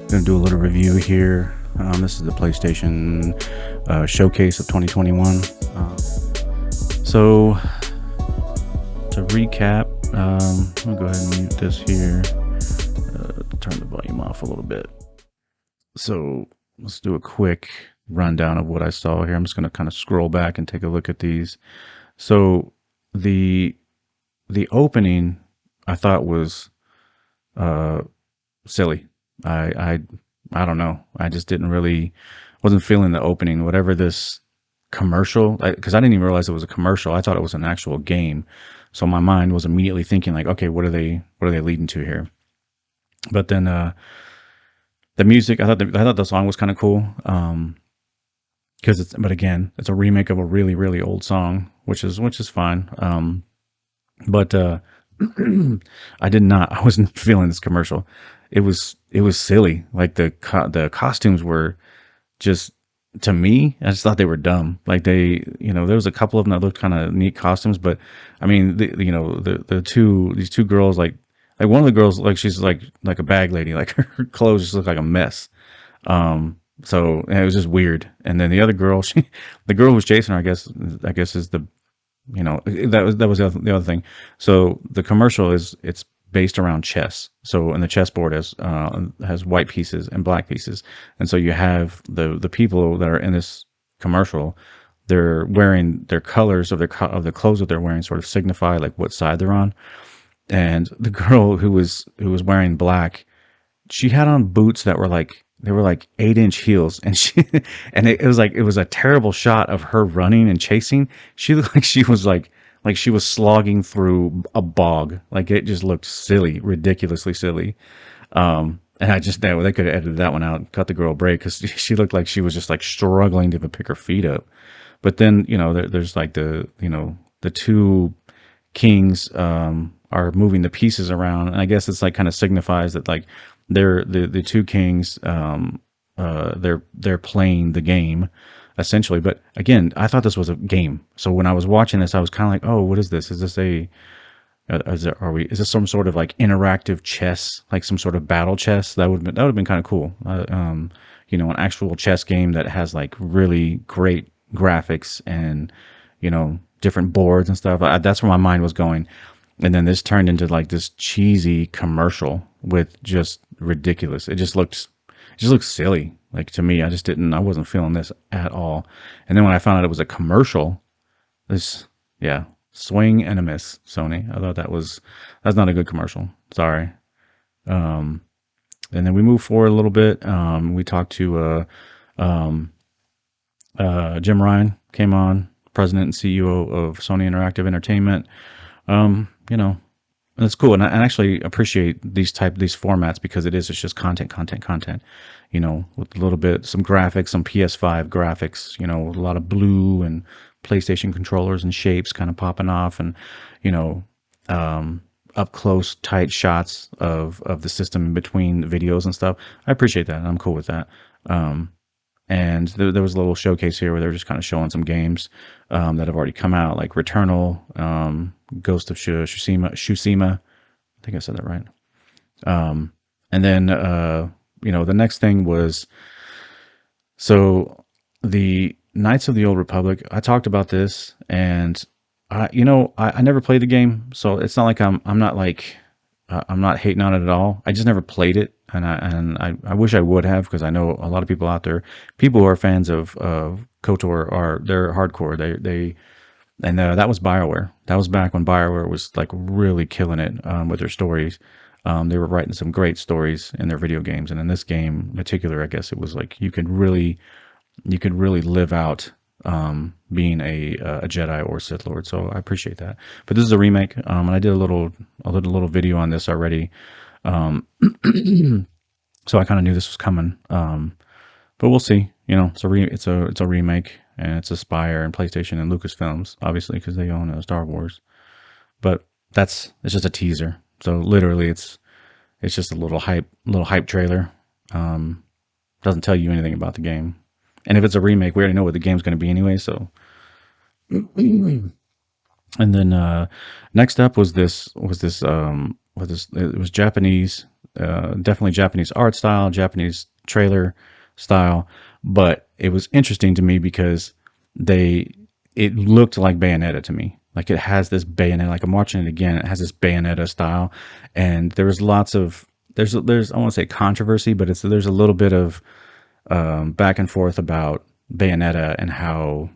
Gonna do a little review here. This is the PlayStation showcase of 2021. So to recap, I'm gonna go ahead and mute this here. Turn the volume off a little bit. So let's do a quick rundown of what I saw here. I'm just gonna kind of scroll back and take a look at these. So the opening I thought was silly. I I don't know. I just didn't really wasn't feeling the opening. Whatever this commercial, because I didn't even realize it was a commercial. I thought it was an actual game. So my mind was immediately thinking like, okay, what are they leading to here? But then the music, I thought the song was kind of cool. Because but again, it's a remake of a really really old song, which is fine. But I wasn't feeling this commercial. It was silly. Like the costumes were just, to me, I just thought they were dumb. Like there was a couple of them that looked kind of neat costumes, but I mean, these two girls, like one of the girls, like she's like a bag lady, like her clothes just look like a mess. So and it was just weird. And then the other girl, the girl who was chasing her, I guess is the that was the other thing. So the commercial it's based around chess. So and the chessboard has white pieces and black pieces, and so you have the people that are in this commercial. They're wearing their colors of the clothes that they're wearing sort of signify like what side they're on. And the girl who was wearing black, she had on boots that were like, they were like 8-inch heels, and it was a terrible shot of her running and chasing. She looked like she was slogging through a bog. Like it just looked silly, ridiculously silly. And they could have edited that one out, cut the girl a break, because she looked like she was just like struggling to even pick her feet up. But then there's like the two kings are moving the pieces around, and I guess it's like kind of signifies that like they're the two kings, they're playing the game essentially. But again, I thought this was a game, so when I was watching this I was kind of like, oh, what is this? Is this a is this some sort of like interactive chess, like some sort of battle chess? That would have been kind of cool. An actual chess game that has like really great graphics and different boards and stuff. That's where my mind was going. And then this turned into like this cheesy commercial with just ridiculous. It just looked silly. Like to me, I wasn't feeling this at all. And then when I found out it was a commercial, this, yeah, swing and a miss, Sony. I thought that's not a good commercial. Sorry. Um, and then we move forward a little bit. We talked to um, Jim Ryan came on, president and CEO of Sony Interactive Entertainment. You know, and it's cool, and I actually appreciate these formats because it's just content, content, content. With a little bit some graphics, some PS5 graphics. With a lot of blue and PlayStation controllers and shapes kind of popping off, and you know, up close, tight shots of the system in between videos and stuff. I appreciate that, and I'm cool with that. Um, and there was a little showcase here where they were just kind of showing some games that have already come out, like Returnal, Ghost of Tsushima. I think I said that right. And then the next thing was, so the Knights of the Old Republic. I talked about this, and I never played the game, so it's not like I'm not like I'm not hating on it at all. I just never played it, and I wish I would have, because I know a lot of people out there, people who are fans of KOTOR, they're hardcore. That was BioWare. That was back when BioWare was like really killing it with their stories. They were writing some great stories in their video games, and in this game in particular, I guess it was like you could really live out being a Jedi or Sith Lord. So I appreciate that. But this is a remake, and I did a little video on this already. Um, so I kind of knew this was coming. But we'll see. It's a remake, and it's Aspire and PlayStation and Lucasfilms, obviously, because they own Star Wars. But it's just a teaser. So literally, it's just a little hype trailer. Doesn't tell you anything about the game. And if it's a remake, we already know what the game's going to be anyway. So, and then next up was this it was Japanese definitely Japanese art style, Japanese trailer style, but it was interesting to me because they it looked like Bayonetta to me. Like it has this Bayonetta. Like I'm watching it again. It has this Bayonetta style, and there was lots of there's I won't say controversy, but it's there's a little bit of back and forth about Bayonetta and how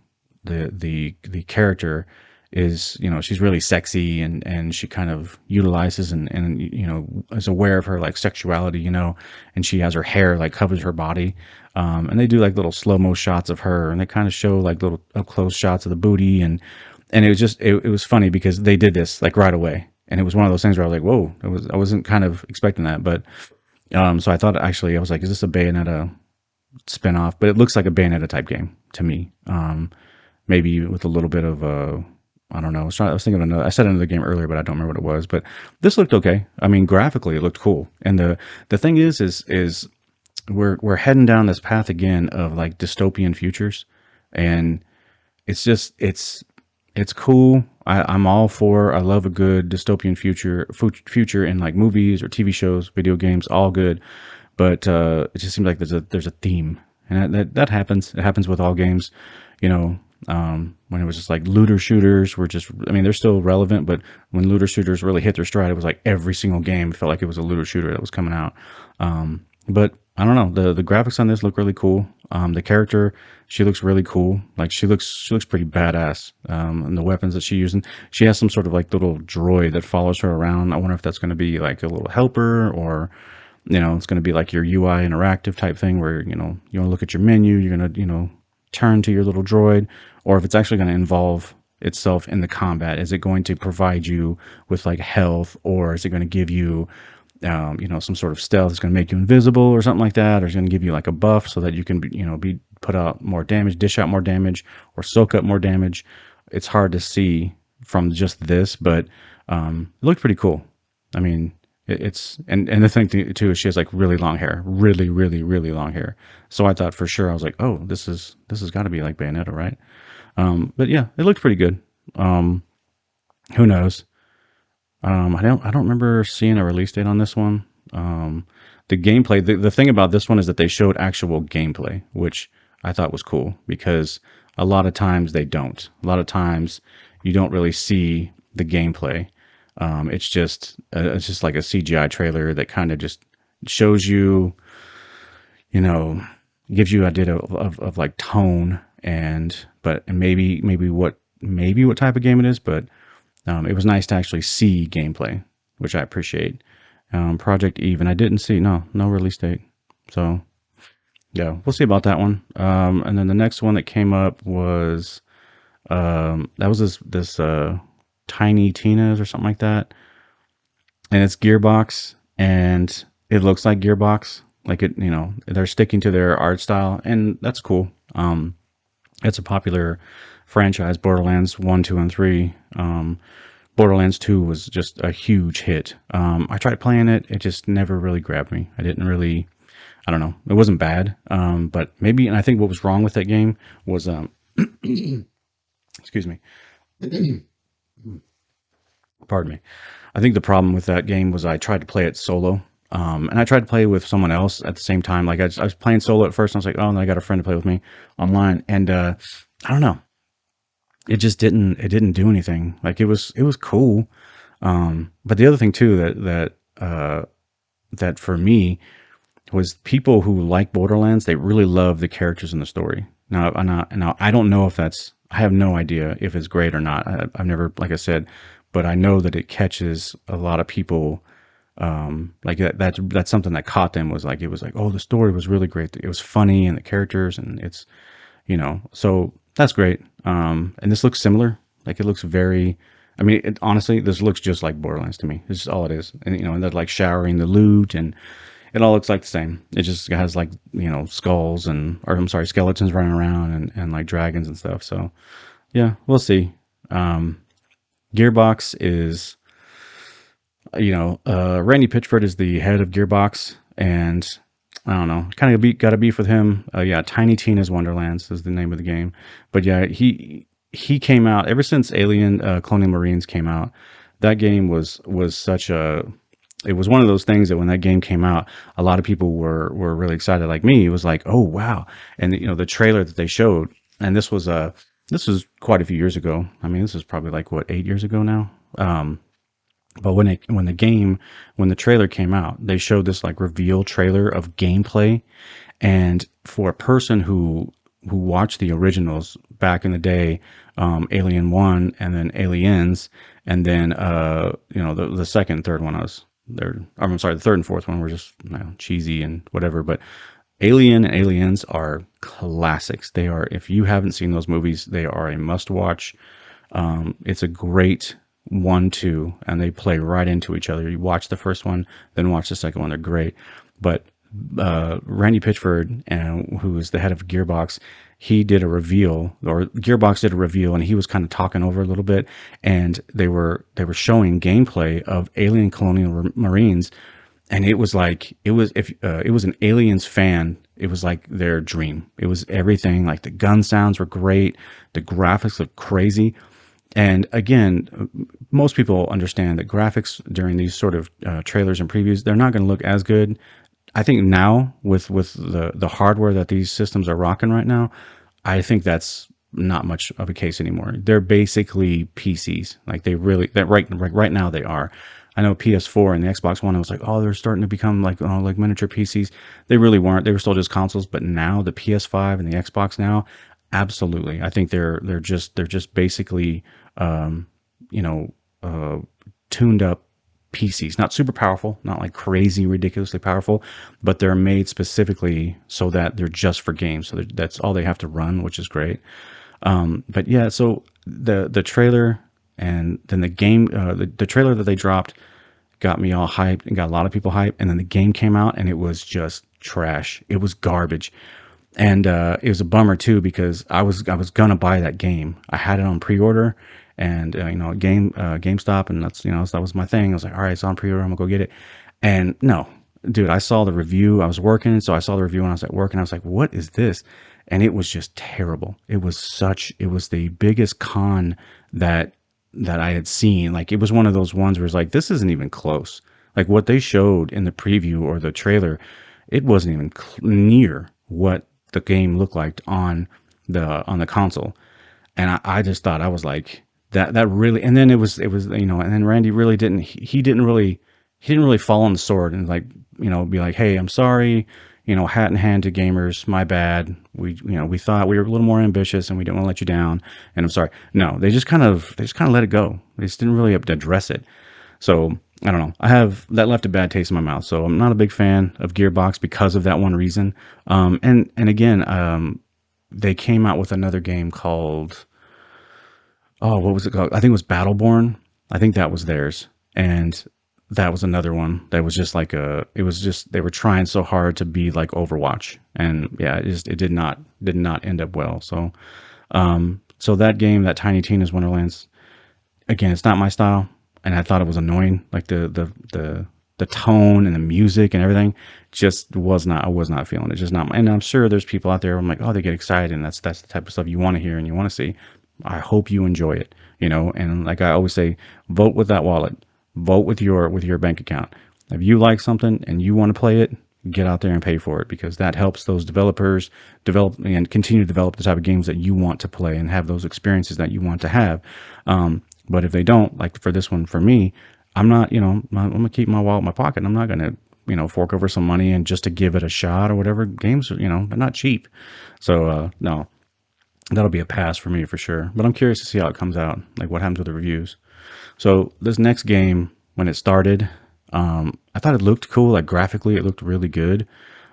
the character is, you know, she's really sexy, and she kind of utilizes and you know, is aware of her like sexuality, you know, and she has her hair like covers her body, and they do like little slow mo shots of her, and they kind of show like little up close shots of the booty, and it was just it was funny because they did this like right away, and it was one of those things where I was like, whoa, I wasn't kind of expecting that, but so I thought actually I was like, is this a Bayonetta spin-off? But it looks like a Bayonetta type game to me. Maybe with a little bit of I don't know. I was thinking of another. I said another game earlier, but I don't remember what it was. But this looked okay. I mean, graphically, it looked cool. And the thing is we're heading down this path again of like dystopian futures, and it's just it's cool. I'm all for. I love a good dystopian future in like movies or TV shows, video games, all good. But it just seems like there's a theme, and that happens. It happens with all games, you know. When it was just like looter shooters were just, I mean, they're still relevant, but when looter shooters really hit their stride, it was like every single game felt like it was a looter shooter that was coming out. But I don't know, the graphics on this look really cool. The character, she looks really cool. Like she looks pretty badass. And the weapons that she using, she has some sort of like little droid that follows her around. I wonder if that's going to be like a little helper, or you know, it's going to be like your UI interactive type thing where, you know, you want to look at your menu, you're going to, you know, turn to your little droid, or if it's actually going to involve itself in the combat. Is it going to provide you with like health, or is it going to give you, you know, some sort of stealth? It's going to make you invisible or something like that, or it's going to give you like a buff so that you can, you know, be put out more damage, dish out more damage, or soak up more damage. It's hard to see from just this, but it looked pretty cool. I mean, it's and the thing too is she has like really long hair, really long hair. So I thought for sure, I was like, oh, this has got to be like Bayonetta, right? But yeah, it looked pretty good. Um, who knows? I don't remember seeing a release date on this one. The gameplay, the thing about this one is that they showed actual gameplay, which I thought was cool because a lot of times they don't. A lot of times you don't really see the gameplay. It's just like a CGI trailer that kind of just shows you, you know, gives you an idea of like tone and maybe what type of game it is, but it was nice to actually see gameplay, which I appreciate. Project Eve, and I didn't see no release date, so yeah, we'll see about that one. And then the next one that came up was that was this Tiny Tina's or something like that, and it's Gearbox, and it looks like Gearbox, like it, you know, they're sticking to their art style, and that's cool. It's a popular franchise, Borderlands 1, 2, and 3. Borderlands 2 was just a huge hit. I tried playing it. It just never really grabbed me. I don't know. It wasn't bad. But maybe, and I think what was wrong with that game was, excuse me, pardon me. I think the problem with that game was I tried to play it solo. And I tried to play with someone else at the same time. Like I was playing solo at first, and I was like, oh, and I got a friend to play with me online. And, I don't know. It didn't do anything. Like it was cool. But the other thing too that for me was people who like Borderlands, they really love the characters in the story. Now I don't know if I have no idea if it's great or not. I've never, like I said, but I know that it catches a lot of people. Like that's something that caught them, was like, it was like, oh, the story was really great. It was funny, and the characters, and it's, you know, so that's great. And this looks similar. Like it looks very, I mean, honestly, this looks just like Borderlands to me. This is all it is. And, you know, and they're like showering the loot, and it all looks like the same. It just has like, you know, skulls or I'm sorry, skeletons running around, and like dragons and stuff. So yeah, we'll see. Gearbox is, you know, Randy Pitchford is the head of Gearbox, and I don't know, kind of got a beef with him. Yeah, Tiny Tina's Wonderlands is the name of the game, but yeah, he came out ever since Alien Colonial Marines came out. That game was such a it was one of those things that when that game came out, a lot of people were really excited. Like me, it was like, oh wow! And you know, the trailer that they showed, and this was quite a few years ago. I mean, this is probably like what 8 years ago now. But when the trailer came out, they showed this like reveal trailer of gameplay, and for a person who watched the originals back in the day, Alien One and then Aliens, and then you know the second and third one was there. I'm sorry, the third and fourth one were just you know, cheesy and whatever. But Alien and Aliens are classics. They are. If you haven't seen those movies, they are a must watch. It's a great 1, 2, and they play right into each other. You watch the first one, then watch the second one. They're great. But Randy Pitchford, who is the head of Gearbox, he did a reveal, or Gearbox did a reveal, and he was kind of talking over a little bit, and they were showing gameplay of Alien Colonial Marines, and it was like it was if it was an Aliens fan, it was like their dream. It was everything. Like the gun sounds were great, the graphics looked crazy, and again, most people understand that graphics during these sort of trailers and previews, they're not going to look as good. I think now with the hardware that these systems are rocking right now, I think that's not much of a case anymore. They're basically PCs. Like they really that right now they are. I know PS4 and the Xbox One. I was like, oh, they're starting to become like miniature PCs. They really weren't. They were still just consoles. But now the PS5 and the Xbox now, absolutely. I think they're just basically um, you know uh, tuned up PCs. Not super powerful, not like crazy, ridiculously powerful, but they're made specifically so that they're just for games. So that's all they have to run, which is great. But yeah, so the trailer and then the game, the trailer that they dropped got me all hyped and got a lot of people hyped. And then the game came out and it was just trash. It was garbage. And it was a bummer too because I was gonna buy that game. I had it on pre-order, and you know, GameStop, and that's you know that was my thing. I was like, all right, it's on pre-order. I'm gonna go get it. And no, dude, I saw the review. I was working, so I saw the review when I was at work, and I was like, what is this? And it was just terrible. It was the biggest con that I had seen. Like it was one of those ones where it's like, this isn't even close. Like what they showed in the preview or the trailer, it wasn't even near what the game looked like on the console. And I just thought I was like that really. And then it was you know. And then Randy really didn't. He didn't really fall on the sword and like you know be like, hey, I'm sorry. You know, hat in hand to gamers. My bad. We thought we were a little more ambitious and we didn't want to let you down. And I'm sorry. No, they just kind of let it go. They just didn't really address it. So I don't know. I have that left a bad taste in my mouth. So I'm not a big fan of Gearbox because of that one reason. And again, they came out with another game called oh, what was it called? I think it was Battleborn. I think that was theirs, and that was another one that was just like a. It was just they were trying so hard to be like Overwatch, and yeah, it did not end up well. So so that game, that Tiny Tina's Wonderlands, again, it's not my style, and I thought it was annoying. Like the tone and the music and everything just was not. I was not feeling it. Just not. And I'm sure there's people out there. I'm like, oh, they get excited, and that's the type of stuff you want to hear and you want to see. I hope you enjoy it. You know, and like I always say, vote with that wallet. Vote with your bank account. If you like something and you want to play it, get out there and pay for it because that helps those developers develop and continue to develop the type of games that you want to play and have those experiences that you want to have. But if they don't, like for this one, for me, I'm not, you know, I'm gonna keep my wallet in my pocket. I'm not gonna, you know, fork over some money and just to give it a shot or whatever. Games, you know, they're not cheap. So no, that'll be a pass for me for sure. But I'm curious to see how it comes out, like what happens with the reviews. So this next game, when it started, I thought it looked cool. Like graphically, it looked really good.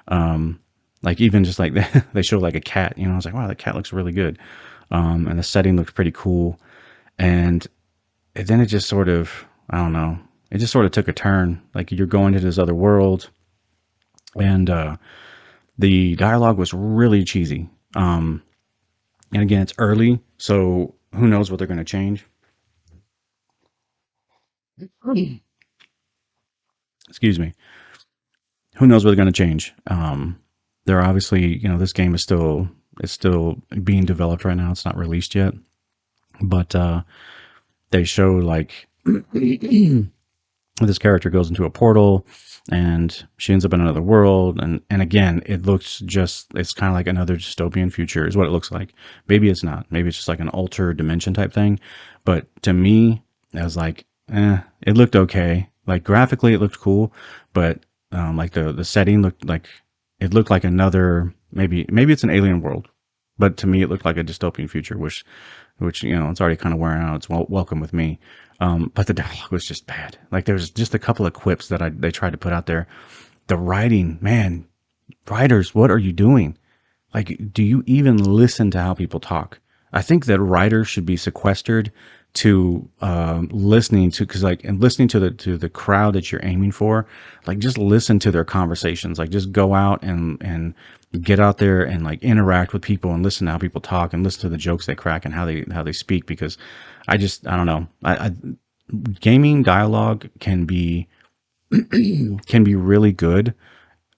Like even just like they showed like a cat, you know, I was like, wow, that cat looks really good. And the setting looked pretty cool. And then it just sort of, I don't know, it just sort of took a turn. Like you're going to this other world, and the dialogue was really cheesy. And again, it's early, so who knows what they're going to change. Excuse me. Who knows what they're going to change? They're obviously, you know, this game is still being developed right now. It's not released yet, but they show like this character goes into a portal and she ends up in another world, and again it looks just, it's kind of like another dystopian future is what it looks like. Maybe it's not, maybe it's just like an alter dimension type thing, but to me I was like, it looked okay. Like graphically it looked cool, but like the setting looked like, it looked like another, maybe it's an alien world, but to me it looked like a dystopian future, which you know, it's already kind of wearing out. It's welcome with me. But the dialogue was just bad. Like there was just a couple of quips that they tried to put out there. The writing, man, writers, what are you doing? Like, do you even listen to how people talk? I think that writers should be sequestered to listening to, because like, and listening to the crowd that you're aiming for. Like, just listen to their conversations. Like, just go out and get out there and like interact with people and listen to how people talk and listen to the jokes they crack and how they speak. Because I don't know. Gaming dialogue can be really good,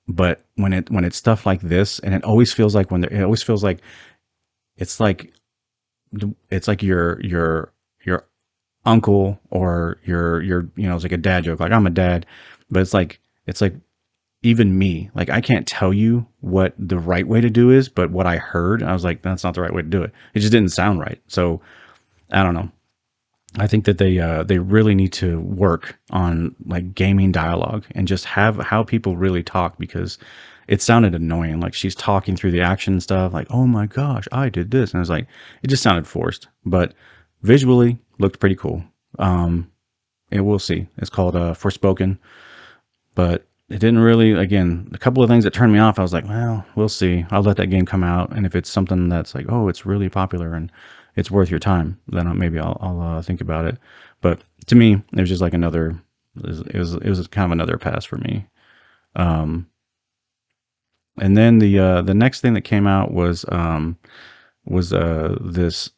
but when it's stuff like this, and it always feels like it always feels like it's like it's like your uncle or your you know, it's like a dad joke, like I'm a dad, but it's like even me, like I can't tell you what the right way to do is, but what I heard, I was like, that's not the right way to do it. It just didn't sound right. So I don't know. I think that they really need to work on like gaming dialogue and just have how people really talk, because it sounded annoying. Like she's talking through the action stuff, like, "Oh my gosh, I did this," and I was like, it just sounded forced. But visually looked pretty cool. And we'll see. It's called Forspoken, but it didn't really. Again, a couple of things that turned me off. I was like, well, we'll see. I'll let that game come out, and if it's something that's like, oh, it's really popular and it's worth your time, then maybe I'll think about it. But to me, it was just like another. It was kind of another pass for me. Um, and then the next thing that came out was this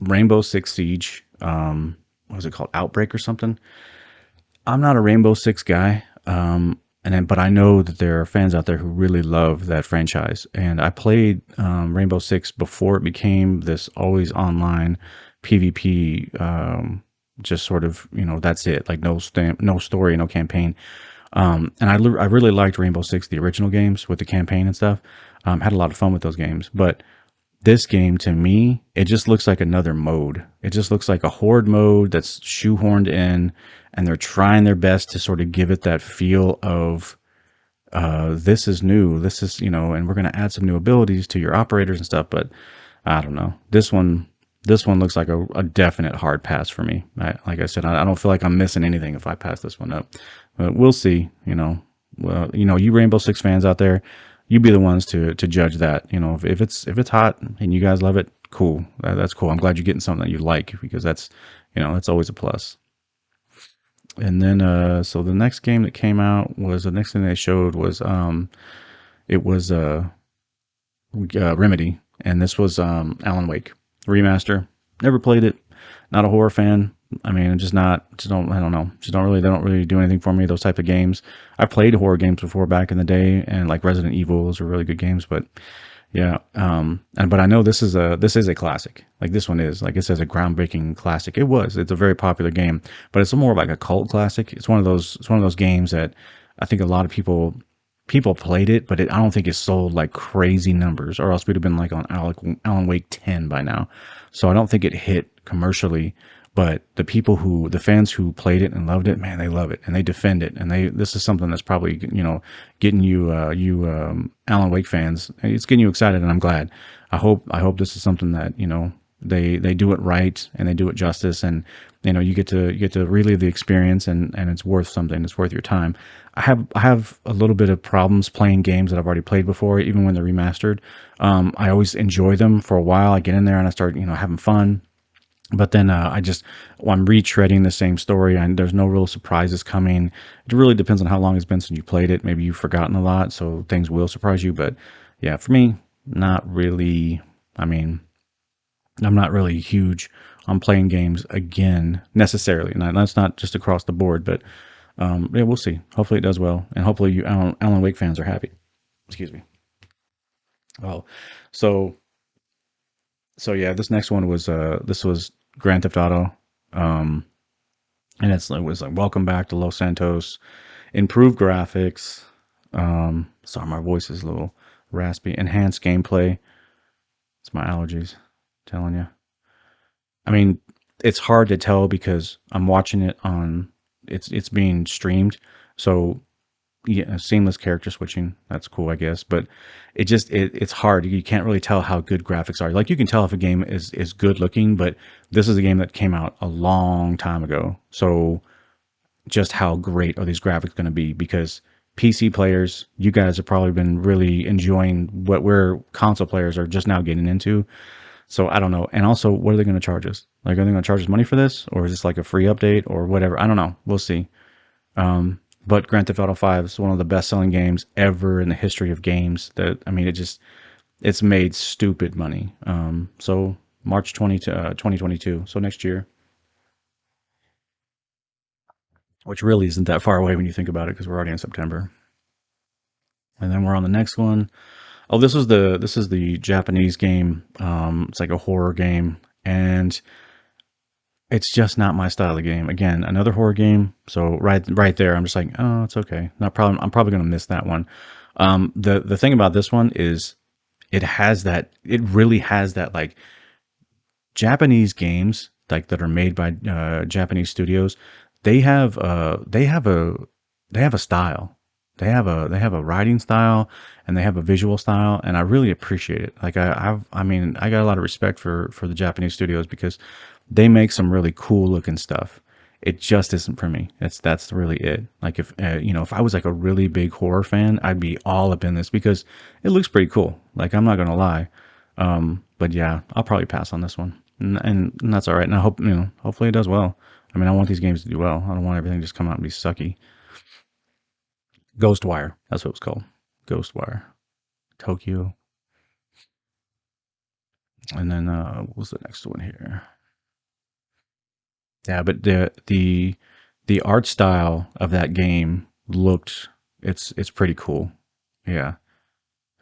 Rainbow Six Siege. What was it called? Outbreak or something? I'm not a Rainbow Six guy. But I know that there are fans out there who really love that franchise. And I played Rainbow Six before it became this always online PvP. Just sort of, you know, that's it. Like no story, no campaign. I really liked Rainbow Six, the original games with the campaign and stuff. Had a lot of fun with those games, but this game to me, it just looks like another mode. It just looks like a horde mode that's shoehorned in, and they're trying their best to sort of give it that feel of this is new. This is, you know, and we're going to add some new abilities to your operators and stuff. But I don't know. This one looks like a definite hard pass for me. Like I said, I don't feel like I'm missing anything if I pass this one up. But we'll see. You know, well, you know, you Rainbow Six fans out there, you be the ones to judge that. You know, if it's hot and you guys love it, cool. That's cool. I'm glad you're getting something that you like, because that's, you know, that's always a plus. And then so the next game that came out was, the next thing they showed was it was Remedy, and this was Alan Wake remaster. Never played it. Not a horror fan. I mean, just not. Just don't. I don't know. Just don't really. They don't really do anything for me. Those type of games. I played horror games before back in the day, and like Resident Evil, those are really good games. But yeah, but I know this is a classic. Like this one is, like it says, a groundbreaking classic. It was. It's a very popular game, but it's more of like a cult classic. It's one of those. It's one of those games that I think a lot of people played it, but I don't think it sold like crazy numbers, or else we'd have been like on Alan Wake 10 by now. So I don't think it hit commercially, but the fans who played it and loved it, man, they love it and they defend it. And this is something that's probably, you know, getting you Alan Wake fans, it's getting you excited, and I'm glad. I hope this is something that, you know, they do it right and they do it justice, and you know, you get to relive the experience, and it's worth something. It's worth your time. I have a little bit of problems playing games that I've already played before, even when they're remastered. I always enjoy them for a while. I get in there and I start, you know, having fun, but then I'm retreading the same story, and there's no real surprises coming. It really depends on how long it's been since you played it. Maybe you've forgotten a lot, so things will surprise you. But yeah, for me, not really. I mean, I'm not really huge on playing games again necessarily. And that's not just across the board, but yeah, we'll see. Hopefully it does well, and hopefully you Alan Wake fans are happy. Excuse me. Oh, so so yeah, this next one was this was Grand Theft Auto. Um, and it was like welcome back to Los Santos, improved graphics. Sorry, my voice is a little raspy. Enhanced gameplay. It's my allergies, telling you. I mean, it's hard to tell because I'm watching it on. It's being streamed, so yeah, seamless character switching. That's cool, I guess. But it's hard. You can't really tell how good graphics are. Like you can tell if a game is good looking, but this is a game that came out a long time ago. So just how great are these graphics going to be? Because PC players, you guys have probably been really enjoying what we're console players are just now getting into. So I don't know. And also, what are they going to charge us? Like, are they going to charge us money for this, or is this like a free update or whatever? I don't know. We'll see. But Grand Theft Auto 5 is one of the best-selling games ever in the history of games. That I mean, it's made stupid money. So March 2022. So next year, which really isn't that far away when you think about it, because we're already in September. And then we're on the next one. Oh, this is the Japanese game. It's like a horror game, and it's just not my style of game. Again, another horror game. So right there, I'm just like, oh, it's okay. Not problem. I'm probably gonna miss that one. The thing about this one is it has that. It really has that like Japanese games like that are made by Japanese studios. They have a they have a style. They have a writing style and they have a visual style, and I really appreciate it. Like I mean I got a lot of respect for the Japanese studios because they make some really cool looking stuff. It just isn't for me. That's really it. Like if you know, if I was like a really big horror fan, I'd be all up in this because it looks pretty cool. Like I'm not gonna lie. But yeah, I'll probably pass on this one, and that's all right. And I hope hopefully it does well. I mean, I want these games to do well. I don't want everything to just come out and be sucky. Ghostwire, that's what it's called. Ghostwire, Tokyo, and then what was the next one here? Yeah, but the art style of that game looked it's pretty cool. Yeah.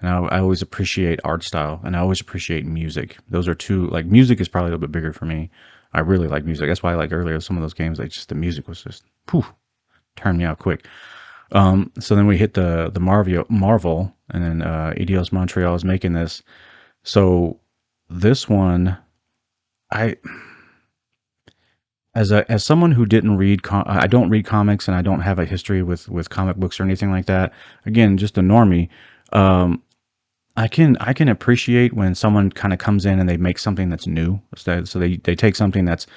And I always appreciate art style and I always appreciate music. Those are two, like music is probably a little bit bigger for me. I really like music. That's why like earlier some of those games, like just the music was just poof, turned me out quick. So then we hit the Marvel and then EDOS Montreal is making this. So this one I as someone who didn't read I don't read comics and I don't have a history with comic books or anything like that. Again, just a normie. Um, I can appreciate when someone kind of comes in and they make something that's new. So they take something that's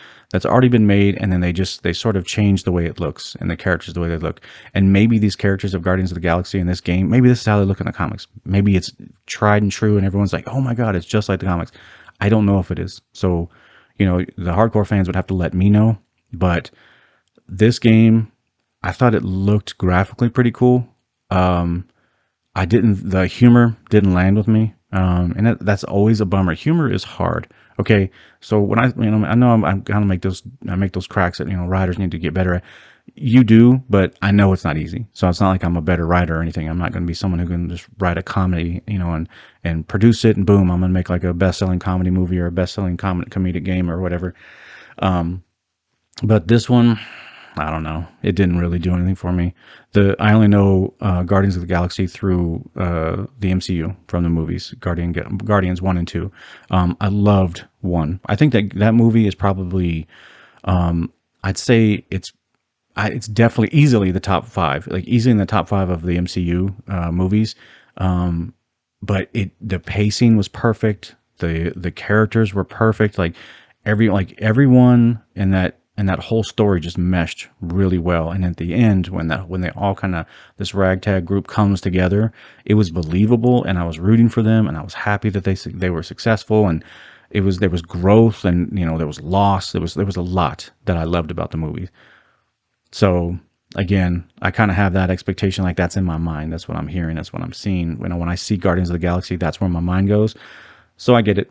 already been made and then they sort of change the way it looks and the characters the way they look. And maybe these characters of Guardians of the Galaxy in this game, maybe this is how they look in the comics. Maybe it's tried and true and everyone's like, "Oh my god, it's just like the comics." I don't know if it is. So, the hardcore fans would have to let me know, but this game I thought it looked graphically pretty cool. Um the humor didn't land with me. And that's always a bummer. Humor is hard. Okay. So when I know I'm gonna I make those cracks that, writers need to get better at. You do, but I know it's not easy. So it's not like I'm a better writer or anything. I'm not going to be someone who can just write a comedy, and produce it and boom, I'm going to make like a best-selling comedy movie or a best-selling comedic game or whatever. Um, but this one, I don't know. It didn't really do anything for me. I only know Guardians of the Galaxy through the MCU from the movies, Guardians 1 and 2. I loved 1. I think that movie is probably, I'd say it's definitely easily the top 5, like easily in the top 5 of the MCU movies. But the pacing was perfect. The characters were perfect. Like everyone in that whole story just meshed really well. And at the end, when they all kind of this ragtag group comes together, it was believable, and I was rooting for them, and I was happy that they were successful, and there was growth, and there was loss. There was a lot that I loved about the movie. So again, I kind of have that expectation, like that's in my mind. That's what I'm hearing. That's what I'm seeing. When I see Guardians of the Galaxy, that's where my mind goes. So I get it.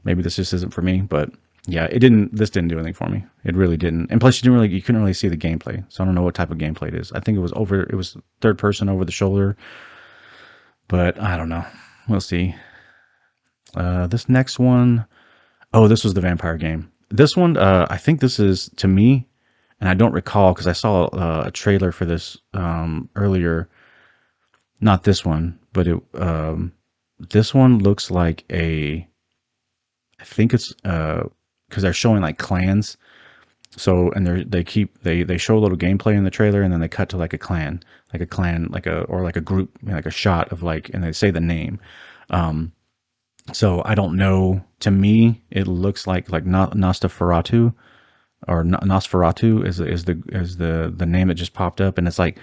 Maybe this just isn't for me, but yeah, this didn't do anything for me. It really didn't. And plus you couldn't really see the gameplay. So I don't know what type of gameplay it is. I think it was third person over the shoulder, but I don't know. We'll see. This next one, oh, this was the vampire game. This one, I think this is, to me, and I don't recall because I saw a trailer for this earlier. Not this one, but this one looks like a. I think it's because they're showing like clans. So and they show a little gameplay in the trailer, and then they cut to like a clan, like a or like a group, like a shot of like, and they say the name. Um, so I don't know. To me, it looks like Nosferatu or Nosferatu is the name that just popped up, and it's like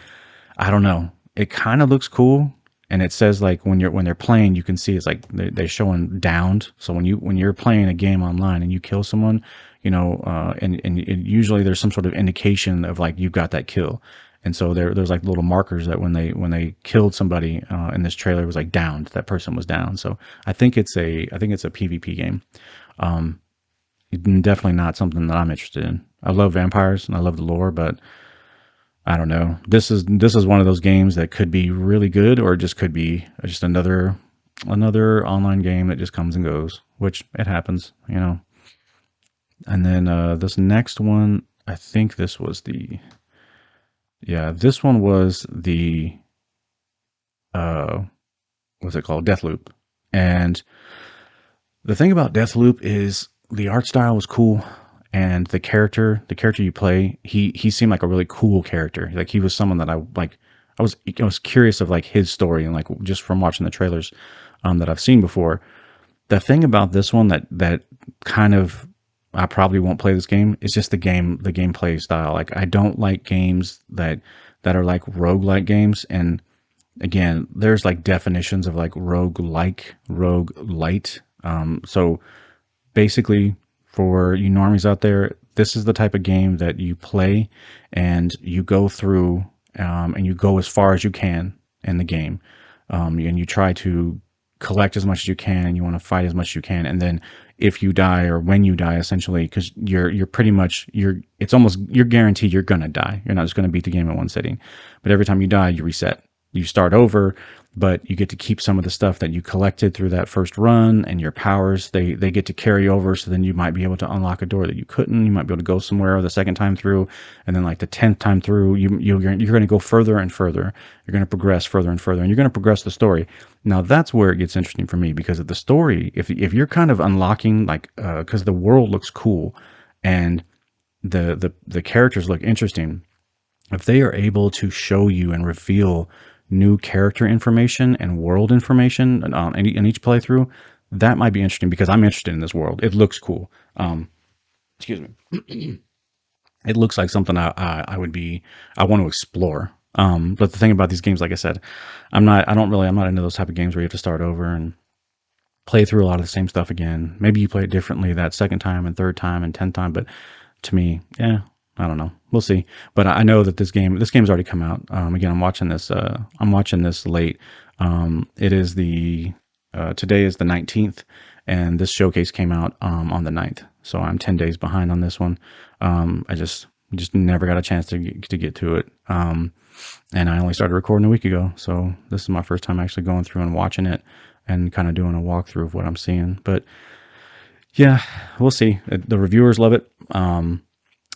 I don't know. It kind of looks cool, and it says like when they're playing, you can see it's like they're showing downed. So when you're playing a game online and you kill someone, and usually there's some sort of indication of like you've got that kill, and so there's like little markers that when they killed somebody in this trailer, it was like downed. That person was down. So I think it's a PvP game. Um, Definitely not something that I'm interested in. I love vampires and I love the lore, but I don't know. This is one of those games that could be really good, or it just could be just another online game that just comes and goes, which it happens. And then this next one, I think this was the yeah, this one was the uh what's it called? Deathloop. And the thing about Deathloop is the art style was cool, and the character you play, he seemed like a really cool character. Like he was someone that I like. I was curious of like his story, and like just from watching the trailers that I've seen before. The thing about this one that kind of I probably won't play this game is just the gameplay style. Like I don't like games that are like roguelike games. And again, there's like definitions of like rogue light. So basically, for you normies out there, this is the type of game that you play and you go through, and you go as far as you can in the game, and you try to collect as much as you can, and you want to fight as much as you can. And then if you die, or when you die, essentially, because you're pretty much it's almost you're guaranteed you're gonna die. You're not just gonna beat the game in one sitting, but every time you die, you reset. You start over, but you get to keep some of the stuff that you collected through that first run, and your powers they get to carry over. So then you might be able to unlock a door that you couldn't. You might be able to go somewhere the second time through, and then like the 10th time through, you're going to go further and further. You're going to progress further and further, and you're going to progress the story. Now that's where it gets interesting for me, because of the story. If you're kind of unlocking like because the world looks cool, and the characters look interesting, if they are able to show you and reveal new character information and world information in each playthrough, that might be interesting, because I'm interested in this world. It looks cool. Excuse me. It looks like something I want to explore. But the thing about these games, like I said, I'm not into those type of games where you have to start over and play through a lot of the same stuff again. Maybe you play it differently that second time and third time and 10th time, but to me, yeah, I don't know. We'll see. But I know that this game's already come out. Again, I'm watching this late. It is today is the 19th, and this showcase came out on the 9th. So I'm 10 days behind on this one. I just never got a chance to get to it. And I only started recording a week ago, so this is my first time actually going through and watching it and kind of doing a walkthrough of what I'm seeing. But yeah, we'll see. The reviewers love it.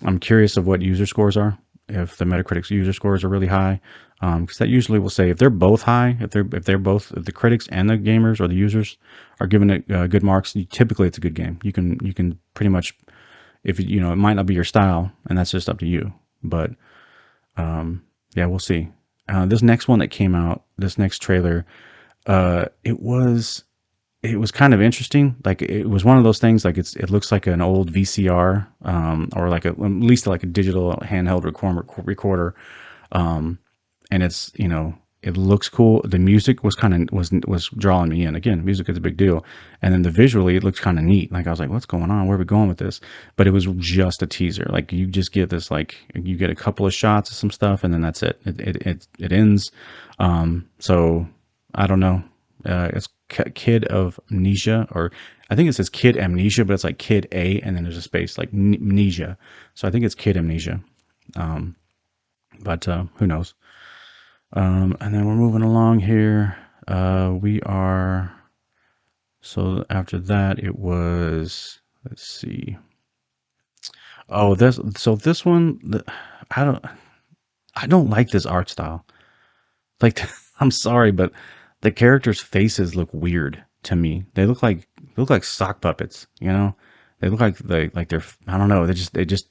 I'm curious of what user scores are. If the Metacritic user scores are really high, because that usually will say if they're both high, if the critics and the gamers or the users are giving it good marks, typically it's a good game. You can pretty much, if it might not be your style, and that's just up to you. But yeah, we'll see. This next one that came out, this next trailer, it was kind of interesting. Like it was one of those things. Like it looks like an old VCR, or like at least like a digital handheld recorder. Um, and it looks cool. The music was drawing me in. Again, music is a big deal. And then visually, it looks kind of neat. Like I was like, what's going on? Where are we going with this? But it was just a teaser. Like you just get this, like you get a couple of shots of some stuff, and then that's it. It ends. So I don't know. It's Kid of Amnesia, or I think it says Kid Amnesia, but it's like Kid A, and then there's a space like Amnesia. So I think it's Kid Amnesia. But who knows? And then we're moving along here. We are. So after that, it was. Let's see. Oh, this one. I don't I don't like this art style. Like, I'm sorry, but the characters' faces look weird to me. They look like sock puppets. You know, they look like they're, I don't know. They just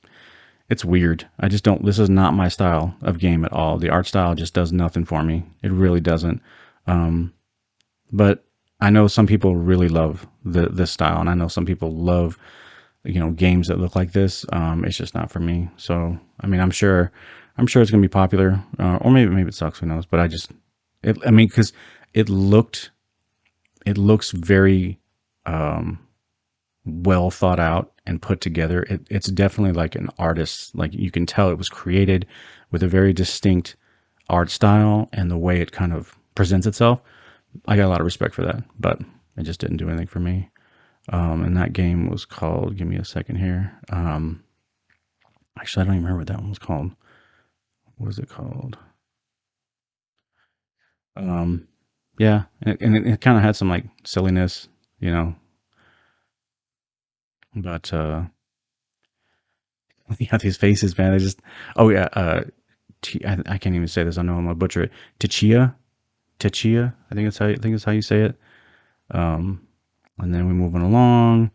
it's weird. I just don't. This is not my style of game at all. The art style just does nothing for me. It really doesn't. Um, but I know some people really love this style, and I know some people love, games that look like this. It's just not for me. So I mean, I'm sure it's gonna be popular, or maybe it sucks. Who knows? But I mean, because it looked it looks very well thought out and put together. It's definitely like an artist. Like, you can tell it was created with a very distinct art style, and the way it kind of presents itself. I got a lot of respect for that, but it just didn't do anything for me. And that game was called. Give me a second here. Actually, I don't even remember what that one was called. What was it called? Um, yeah, and it kind of had some like silliness, you know. But yeah, these faces, man. They just. Oh yeah. I can't even say this. I know I'm gonna butcher it. Tachia, Tachia. I think it's how you say it. Um, and then we're moving along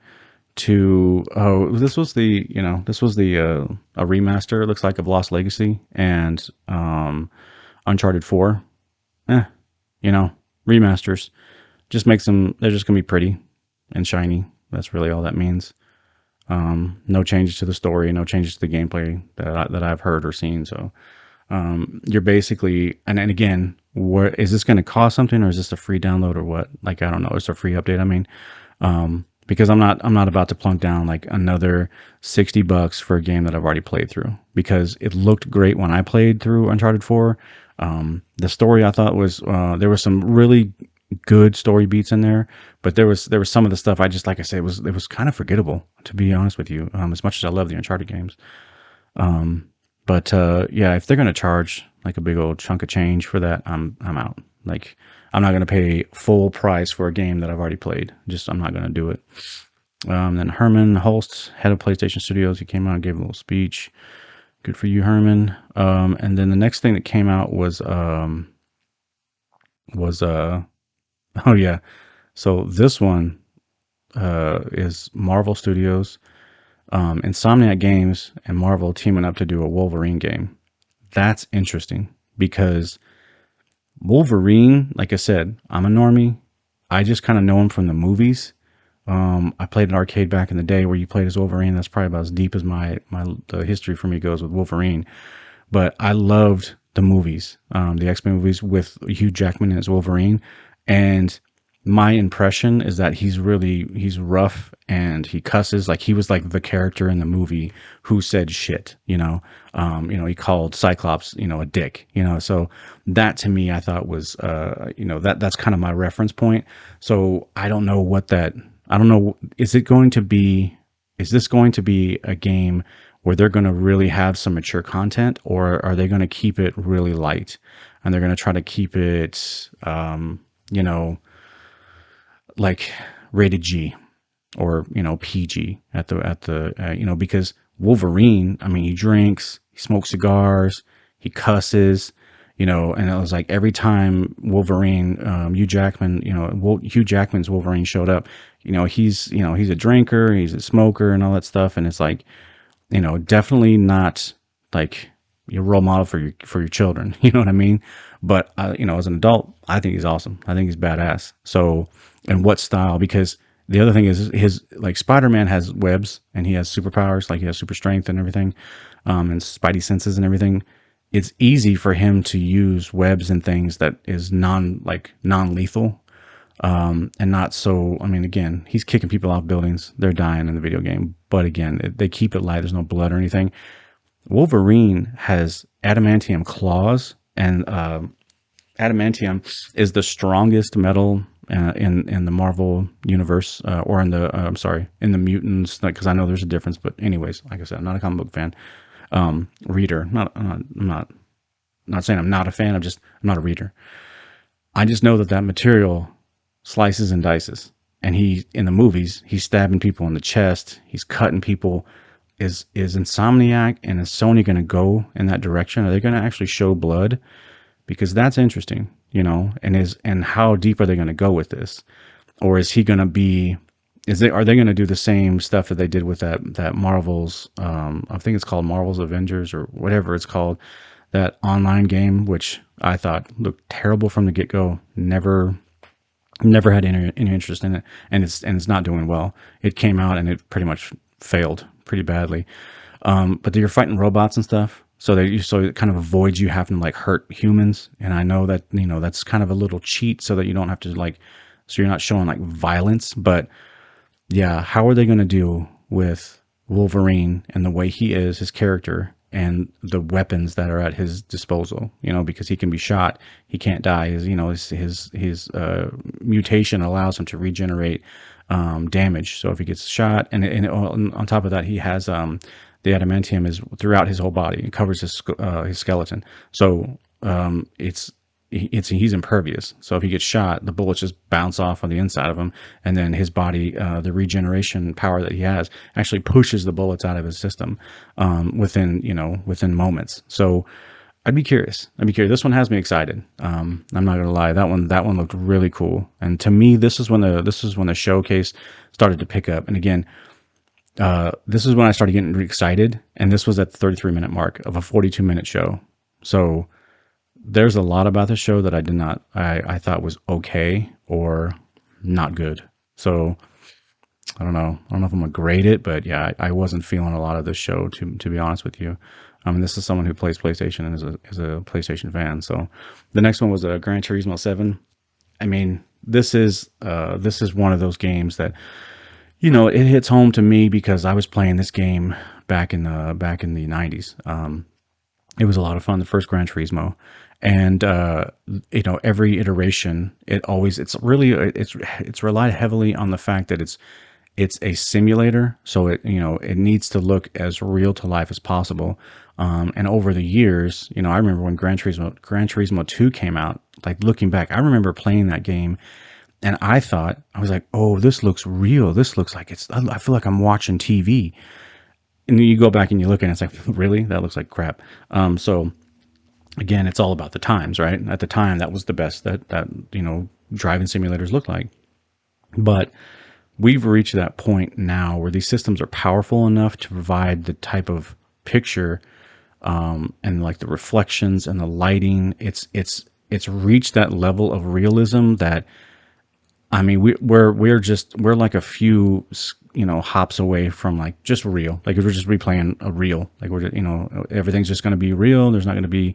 to, this was the a remaster. It looks like, of Lost Legacy and Uncharted 4. Eh, you know, remasters just makes them. They're just gonna be pretty and shiny. That's really all that means. No changes to the story, no changes to the gameplay that I've heard or seen. So you're basically, and again, what is this going to cost something, or is this a free download, or what? Like, I don't know. It's a free update. I mean, because I'm not about to plunk down like another $60 for a game that I've already played through, because it looked great when I played through Uncharted 4. The story, I thought, was, there was some really good story beats in there, but there was some of the stuff, I just, like I said, it was kind of forgettable, to be honest with you. As much as I love the Uncharted games. Um, but yeah, if they're gonna charge like a big old chunk of change for that, I'm out. Like, I'm not gonna pay full price for a game that I've already played. Just, I'm not gonna do it. Then Herman Holst, head of PlayStation Studios, he came out and gave a little speech. Good for you, Herman. And then the next thing that came out was oh yeah. So this one is Marvel Studios, Insomniac Games, and Marvel teaming up to do a Wolverine game. That's interesting, because Wolverine, like I said, I'm a normie. I just kind of know him from the movies. I played an arcade back in the day where you played as Wolverine. That's probably about as deep as my the history for me goes with Wolverine. But I loved the movies, the X-Men movies with Hugh Jackman as Wolverine. And my impression is that he's rough and he cusses. Like, he was like the character in the movie who said shit, he called Cyclops, a dick, so that, to me, I thought was, that's kind of my reference point. So I don't know. Is this going to be a game where they're going to really have some mature content, or are they going to keep it really light, and they're going to try to keep it, you know, like rated G, or PG because Wolverine, I mean, he drinks, he smokes cigars, he cusses, and it was like every time Wolverine, Hugh Jackman's Wolverine showed up, he's a drinker, he's a smoker, and all that stuff, and it's like, definitely not like your role model for your children. You know what I mean? But as an adult, I think he's awesome. I think he's badass. So, and what style? Because the other thing is, his, like, Spider-Man has webs and he has superpowers, like he has super strength and everything, and spidey senses and everything. It's easy for him to use webs and things that is non-lethal, and not so. I mean, again, he's kicking people off buildings; they're dying in the video game. But again, they keep it light. There's no blood or anything. Wolverine has adamantium claws, and adamantium is the strongest metal in the Marvel universe, or in the I'm sorry, in the mutants. Because I know there's a difference, but anyways, like I said, I'm not a comic book fan. Reader. I'm not saying I'm not a fan. I'm not a reader. I just know that material slices and dices. And he, in the movies, he's stabbing people in the chest. He's cutting people is Insomniac and is Sony going to go in that direction? Are they going to actually show blood? Because that's interesting, and how deep are they going to go with this? Or is he going to be, are they going to do the same stuff that they did with that Marvel's, I think it's called Marvel's Avengers or whatever it's called, that online game, which I thought looked terrible from the get go. Never had any interest in it, and it's not doing well. It came out and it pretty much failed pretty badly. But you're fighting robots and stuff, so it kind of avoids you having to like hurt humans. And I know that that's kind of a little cheat, so that you don't have to like, so you're not showing like violence. But yeah, how are they going to deal with Wolverine and the way he is, his character, and the weapons that are at his disposal? Because he can be shot, he can't die. His mutation allows him to regenerate damage. So if he gets shot, and on top of that, he has the adamantium is throughout his whole body. It covers his skeleton. So he's impervious. So if he gets shot, the bullets just bounce off on the inside of him, and then his body, the regeneration power that he has, actually pushes the bullets out of his system within moments. So I'd be curious. This one has me excited. I'm not gonna lie. That one looked really cool. And to me, this is when the showcase started to pick up. And again, this is when I started getting excited. And this was at the 33-minute mark of a 42-minute show. So there's a lot about the show that I thought was okay or not good. So I don't know if I'm gonna grade it, but yeah, I wasn't feeling a lot of this show, to be honest with you. This is someone who plays PlayStation and is a PlayStation fan. So the next one was a Gran Turismo 7. I mean, this is one of those games that, it hits home to me because I was playing this game back in the 90s. It was a lot of fun, the first Gran Turismo. And every iteration, it's relied heavily on the fact that it's a simulator, so it needs to look as real to life as possible. And over the years, I remember when Gran Turismo 2 came out, like looking back, I remember playing that game, and I was like, oh, this looks real. This looks like I feel like I'm watching TV. And then you go back and you look and it's like, really? That looks like crap. So again, it's all about the times, right? At the time, that was the best that driving simulators looked like. But we've reached that point now where these systems are powerful enough to provide the type of picture, and like the reflections and the lighting. It's reached that level of realism that, I mean, we're like a few hops away from like just real. Like if we're just replaying a real, like everything's just going to be real. There's not going to be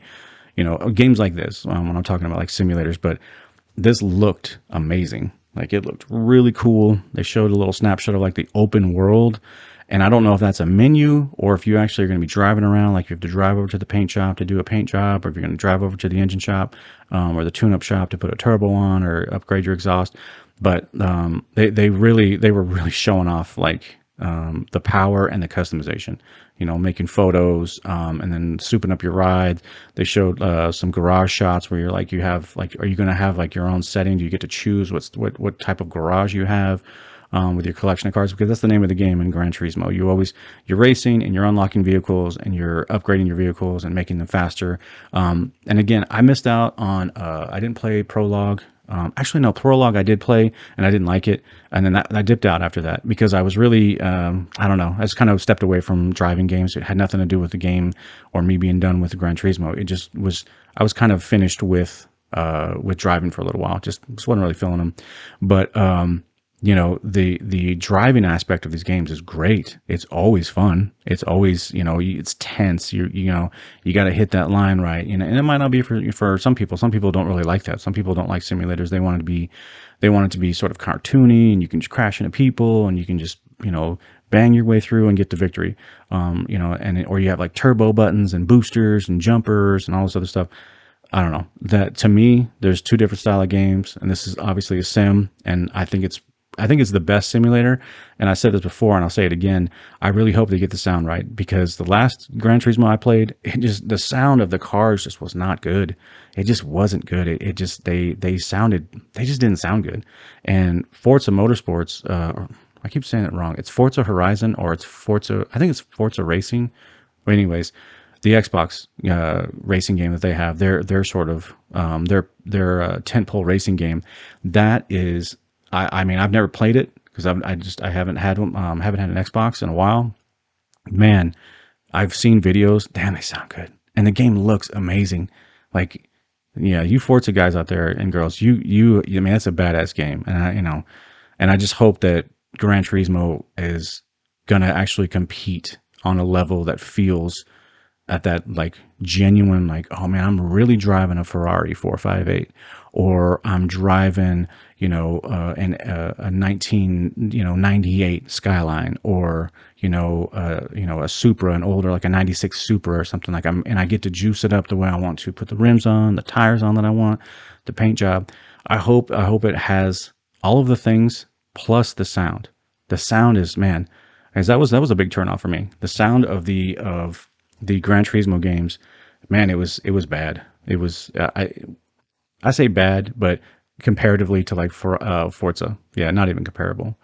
games like this, when I'm talking about like simulators. But this looked amazing. Like it looked really cool. They showed a little snapshot of like the open world, and I don't know if that's a menu or if you actually are going to be driving around. Like you have to drive over to the paint shop to do a paint job, or if you're going to drive over to the engine shop, or the tune-up shop to put a turbo on or upgrade your exhaust. But they were really showing off like the power and the customization. Making photos, and then souping up your ride. They showed some garage shots where are you going to have like your own setting? Do you get to choose what type of garage you have with your collection of cars? Because that's the name of the game in Gran Turismo. You're racing and you're unlocking vehicles and you're upgrading your vehicles and making them faster. And again, I missed out on I didn't play Prologue. Actually, no, Prologue I did play and I didn't like it. And then I dipped out after that because I was really, I don't know, I just kind of stepped away from driving games. It had nothing to do with the game or me being done with the Gran Turismo. It just was, I was kind of finished with driving for a little while. Just wasn't really feeling them. But, the driving aspect of these games is great. It's always fun. It's always, it's tense. You got to hit that line right. And it might not be for some people. Some people don't really like that. Some people don't like simulators. They want it to be sort of cartoony, and you can just crash into people and you can just, bang your way through and get the victory. Or you have like turbo buttons and boosters and jumpers and all this other stuff. I don't know. That to me, there's two different style of games, and this is obviously a sim, and I think it's the best simulator. And I said this before and I'll say it again. I really hope they get the sound right, because the last Gran Turismo I played, the sound of the cars just was not good. It just wasn't good. They just didn't sound good. And Forza Motorsports, I keep saying it wrong. It's Forza Horizon or it's Forza. I think it's Forza Racing. But anyways, the Xbox racing game that they have, their sort of their tentpole racing game. That is, I mean, I've never played it because I haven't had haven't had an Xbox in a while. Man, I've seen videos. Damn, they sound good, and the game looks amazing. Like, yeah, you Forza guys out there and girls, I mean, that's a badass game, and and I just hope that Gran Turismo is gonna actually compete on a level that feels at that like genuine, like, oh man, I'm really driving a Ferrari 458, or I'm driving, a 1998 Skyline, or a Supra, an older, like a 96 Supra or something. Like, and I get to juice it up the way I want to, put the rims on, the tires on that I want, the paint job. I hope it has all of the things plus the sound. The sound is, man, as that was a big turnoff for me. The sound of the Gran Turismo games, man, it was bad. It was I say bad, but comparatively to like for Forza, yeah, not even comparable.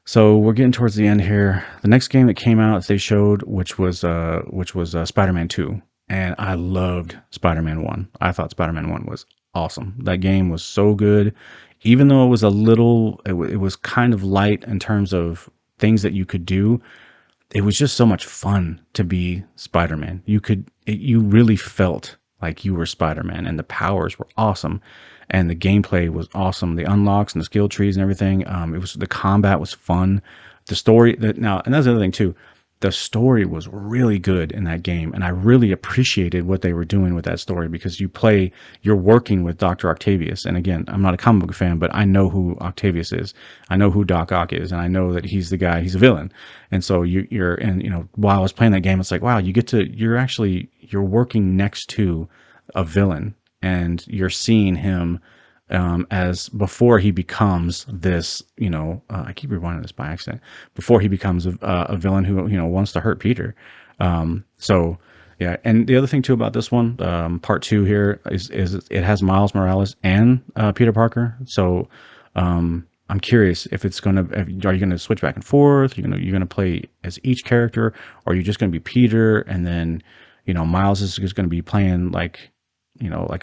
So we're getting towards the end here. The next game that came out, they showed, which was Spider-Man 2, and I loved Spider-Man 1. I thought Spider-Man 1 was awesome. That game was so good, even though it was a little, it was kind of light in terms of things that you could do. It was just so much fun to be Spider-Man. You really felt like you were Spider-Man, and the powers were awesome, and the gameplay was awesome. The unlocks and the skill trees and everything. The combat was fun. The story that now, and that's the other thing too. The story was really good in that game, and I really appreciated what they were doing with that story because you're working with Dr. Octavius. And again, I'm not a comic book fan, but I know who Octavius is. I know who Doc Ock is, and I know that he's the guy, he's a villain. And so and while I was playing that game, it's like, wow, you're working next to a villain, and you're seeing him as before he becomes this, I keep rewinding this by accident, before he becomes a villain who, wants to hurt Peter. So yeah. And the other thing too about this one, part two here is it has Miles Morales and Peter Parker. So I'm curious if it's are you going to switch back and forth? You're going to play as each character, or are you just going to be Peter, and then, Miles is just going to be playing like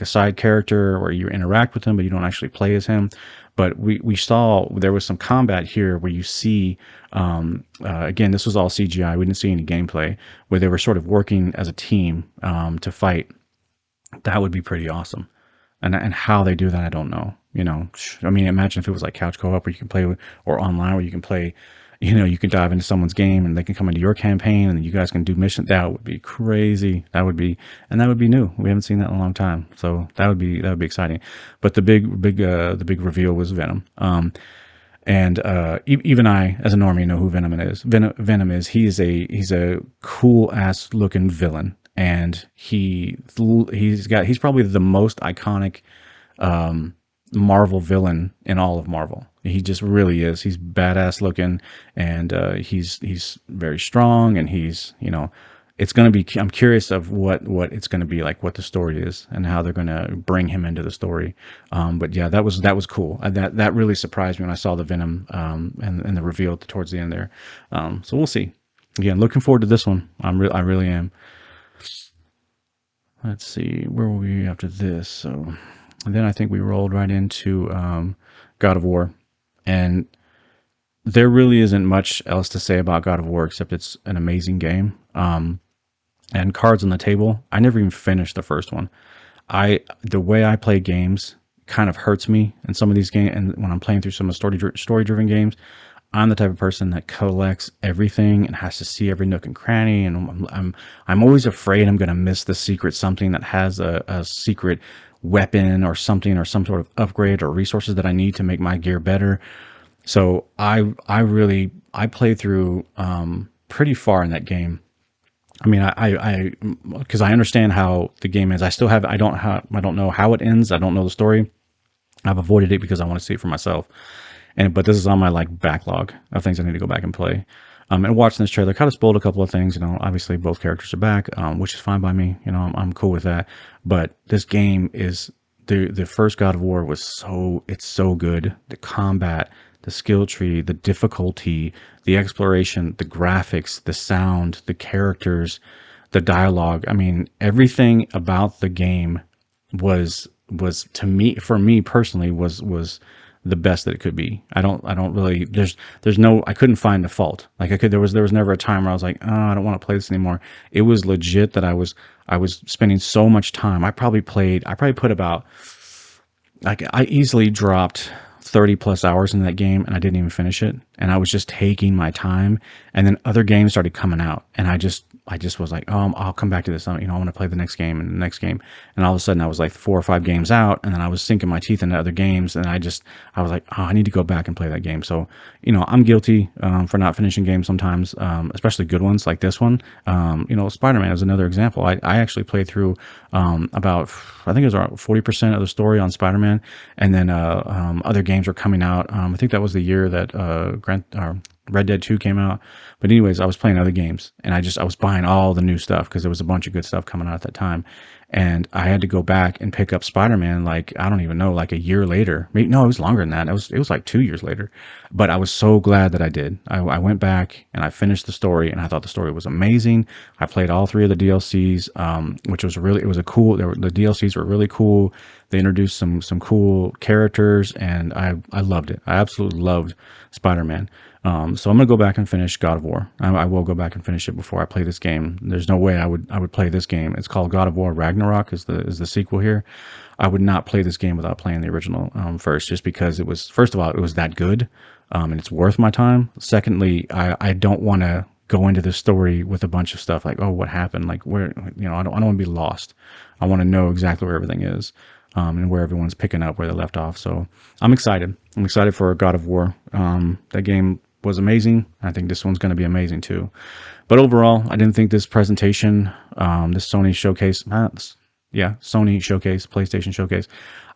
a side character where you interact with him, but you don't actually play as him. But we saw there was some combat here where you see, again, this was all CGI. We didn't see any gameplay, where they were sort of working as a team to fight. That would be pretty awesome. And how they do that, I don't know. I mean, imagine if it was like couch co-op where you can play with, or online where you can play, you can dive into someone's game and they can come into your campaign and you guys can do mission. That would be crazy. And that would be new. We haven't seen that in a long time. So that would be exciting. But the big reveal was Venom. And even I, as a normie, know who Venom is. Venom is, he's a cool ass looking villain, and he's probably the most iconic Marvel villain in all of Marvel. He just really is. He's badass looking, and he's very strong, and it's going to be, I'm curious of what it's going to be like, what the story is, and how they're going to bring him into the story. But yeah, that was cool. That really surprised me when I saw the Venom and the reveal towards the end there. So we'll see. Again, looking forward to this one. I really am. Let's see, where were we after this? So, and then I think we rolled right into God of War, and there really isn't much else to say about God of War except it's an amazing game. And cards on the table, I never even finished the first one. The way I play games kind of hurts me in some of these games, and when I'm playing through some of the story-driven games, I'm the type of person that collects everything and has to see every nook and cranny, and I'm always afraid I'm going to miss the secret something that has a secret weapon or something, or some sort of upgrade or resources that I need to make my gear better. So I played through pretty far in that game. I mean, because I understand how the game is. I don't know how it ends. I don't know the story. I've avoided it because I want to see it for myself. But this is on my like backlog of things I need to go back and play. And watching this trailer kind of spoiled a couple of things. Obviously both characters are back, which is fine by me. I'm cool with that. But this game is the first God of War it's so good. The combat, the skill tree, the difficulty, the exploration, the graphics, the sound, the characters, the dialogue. I mean, everything about the game was to me, for me personally, was the best that it could be. I don't really, there's no, I couldn't find a fault. Like there was never a time where I was like, oh, I don't want to play this anymore. It was legit that I was spending so much time. I probably put about, like, I easily dropped 30 plus hours in that game and I didn't even finish it. And I was just taking my time, and then other games started coming out, and I just was like, oh, I'll come back to this. I want to play the next game and the next game. And all of a sudden I was like 4 or 5 games out, and then I was sinking my teeth into other games. And I was like, oh, I need to go back and play that game. So, I'm guilty for not finishing games sometimes, especially good ones like this one. Spider-Man is another example. I actually played through about, I think it was around 40% of the story on Spider-Man. And then other games were coming out. I think that was the year that Red Dead 2 came out. But anyways, I was playing other games, and I was buying all the new stuff because there was a bunch of good stuff coming out at that time. And I had to go back and pick up Spider-Man, like, I don't even know, like a year later. Maybe, no, it was longer than that. It was like 2 years later. But I was so glad that I did. I went back and I finished the story, and I thought the story was amazing. I played all 3 of the DLCs, which was really, it was a cool, the DLCs were really cool. They introduced some cool characters, and I loved it. I absolutely loved Spider-Man. So I'm gonna go back and finish God of War. I will go back and finish it before I play this game. There's no way I would play this game. It's called God of War Ragnarok is the sequel here. I would not play this game without playing the original first, just because it was, first of all, it was that good, and it's worth my time. Secondly, I don't want to go into this story with a bunch of stuff like, oh, what happened? Like, where, I don't want to be lost. I want to know exactly where everything is. And where everyone's picking up where they left off. So I'm excited. I'm excited for God of War. That game was amazing. I think this one's going to be amazing too. But overall, I didn't think this presentation, this Sony showcase, Sony showcase, PlayStation showcase,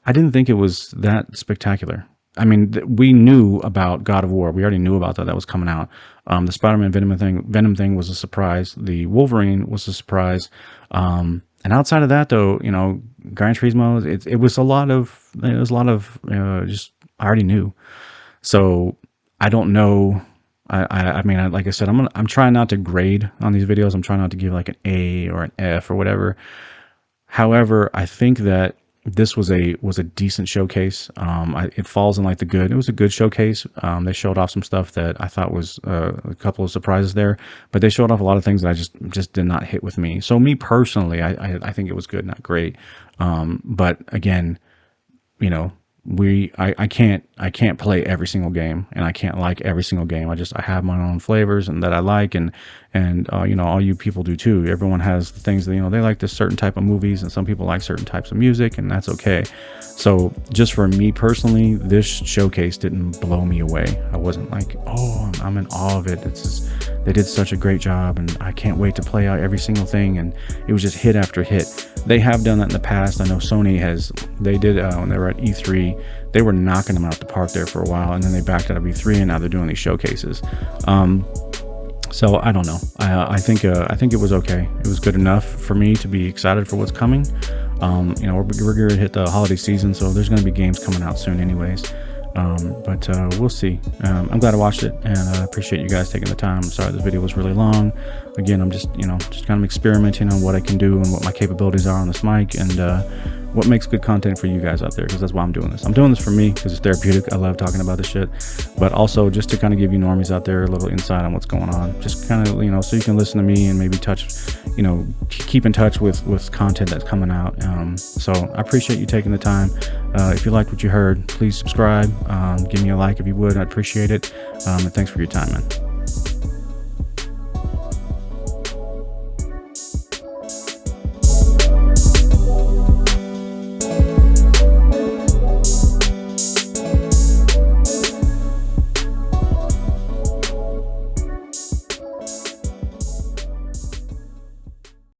I didn't think it was that spectacular. I mean, we knew about God of War. We already knew about that was coming out. The Spider-Man Venom thing was a surprise. The Wolverine was a surprise. And outside of that, though, Gran Turismo, it was a lot of just, I already knew. So I don't know. I mean, like I said, I'm trying not to grade on these videos. I'm trying not to give like an A or an F or whatever. However, I think that this was a decent showcase. It falls in like the good. It was a good showcase. They showed off some stuff that I thought was a couple of surprises there, but they showed off a lot of things that I just did not hit with me. So me personally, I think it was good, not great. But again, I can't play every single game, and I can't like every single game. I have my own flavors and that I like, and all you people do too. Everyone has things that, they like this certain type of movies, and some people like certain types of music, and that's okay. So just for me personally, this showcase didn't blow me away. I wasn't like, oh, I'm in awe of it. It's just, they did such a great job, and I can't wait to play out every single thing. And it was just hit after hit. They have done that in the past. I know Sony they did when they were at E3. They were knocking them out the park there for a while, and then they backed out of E3, and now they're doing these showcases. So I don't know. I think it was okay. It was good enough for me to be excited for what's coming. We're going to hit the holiday season, so there's going to be games coming out soon anyways. But we'll see. I'm glad I watched it, and I appreciate you guys taking the time. I'm sorry this video was really long. Again, I'm just kind of experimenting on what I can do and what my capabilities are on this mic, and what makes good content for you guys out there, because that's why I'm doing this. I'm doing this for me because it's therapeutic. I love talking about this shit, but also just to kind of give you normies out there a little insight on what's going on. Just kind of, so you can listen to me and maybe keep in touch with content that's coming out. So I appreciate you taking the time. If you liked what you heard, please subscribe. Give me a like if you would. I'd appreciate it. And thanks for your time, man.